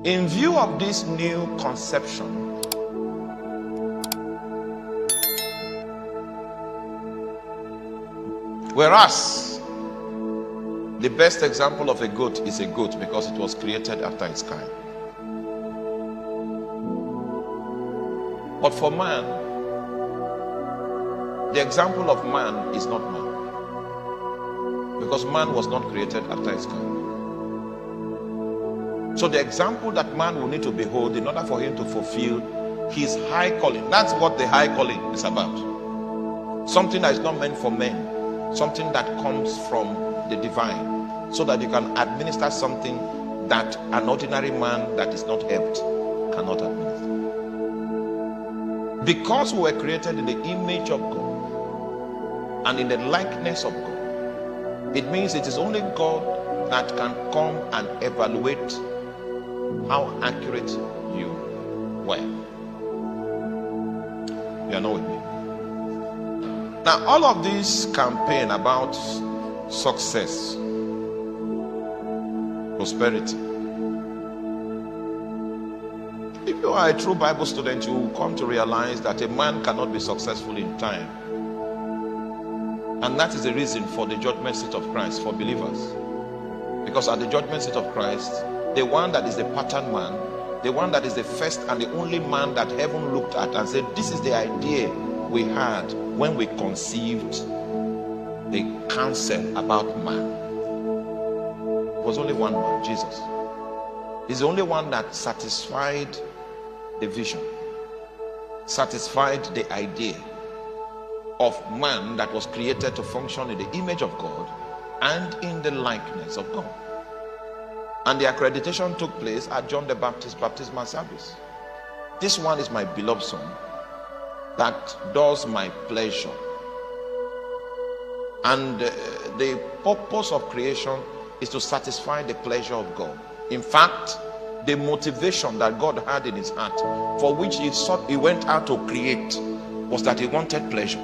In view of this new conception, whereas the best example of a goat is a goat because it was created after its kind. But for man, the example of man is not man, because man was not created after its kind. So the example that man will need to behold in order for him to fulfill his high calling, that's what the high calling is about. Something that is not meant for men, something that comes from the divine, so that you can administer something that an ordinary man that is not helped cannot administer. Because we were created in the image of God and in the likeness of God, it means it is only God that can come and evaluate how accurate you were. You are not with me. Now, all of this campaign about success, prosperity, if you are a true Bible student, you will come to realize that a man cannot be successful in time. And that is the reason for the judgment seat of Christ for believers. Because at the judgment seat of Christ, the one that is the pattern man, the one that is the first and the only man that heaven looked at and said, this is the idea we had when we conceived the counsel about man. It was only one man, Jesus. He's the only one that satisfied the vision, satisfied the idea of man that was created to function in the image of God and in the likeness of God. And the accreditation took place at John the Baptist's baptismal service. This one is my beloved son that does my pleasure. And the purpose of creation is to satisfy the pleasure of God. In fact, the motivation that God had in his heart, for which he went out to create, was that he wanted pleasure.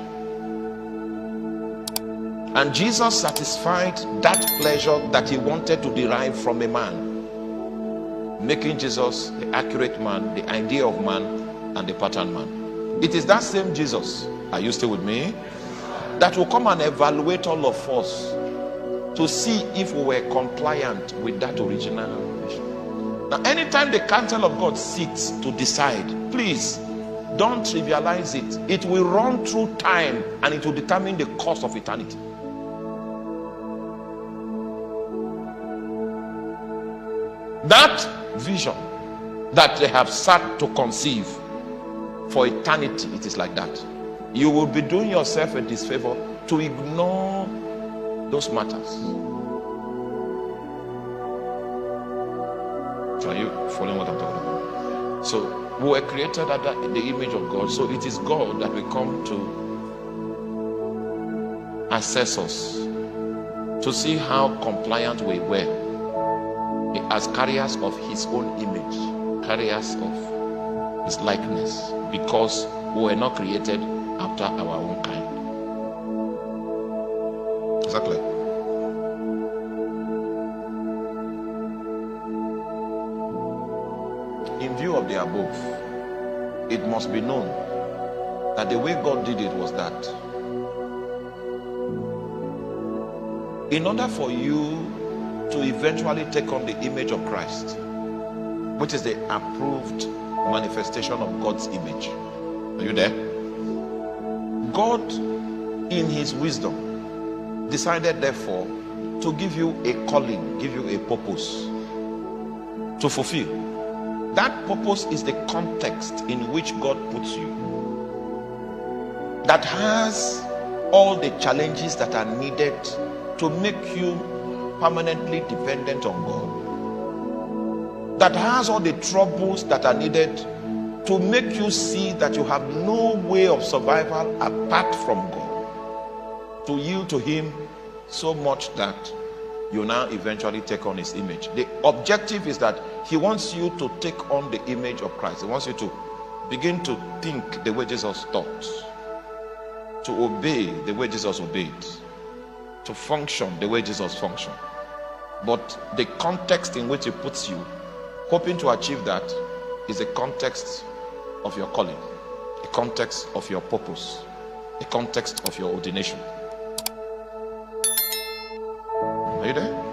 And Jesus satisfied that pleasure that he wanted to derive from a man, making Jesus the accurate man, the idea of man, and the pattern man. It is that same Jesus, are you still with me, that will come and evaluate all of us to see if we were compliant with that original vision. Now, anytime the counsel of God sits to decide, please don't trivialize it. It will run through time and it will determine the course of eternity. That vision that they have sat to conceive for eternity, it is like that. You will be doing yourself a disfavor to ignore those matters. Are you following what I'm talking about? So we were created in the image of God. So it is God that will come to assess us, to see how compliant we were as carriers of his own image, carriers of his likeness, because we were not created after our own kind. Exactly. In view of the above, it must be known that the way God did it was that in order for you to eventually take on the image of Christ, which is the approved manifestation of God's image. Are you there? God, in his wisdom, decided therefore to give you a calling, give you a purpose to fulfill. That purpose is the context in which God puts you, that has all the challenges that are needed to make you permanently dependent on God, that has all the troubles that are needed to make you see that you have no way of survival apart from God, to yield to him so much that you now eventually take on his image. The objective is that he wants you to take on the image of Christ. He wants you to begin to think the way Jesus thought, to obey the way Jesus obeyed, to function the way Jesus functioned. But the context in which he puts you Hoping to achieve that is a context of your calling, a context of your purpose, a context of your ordination. Are you there?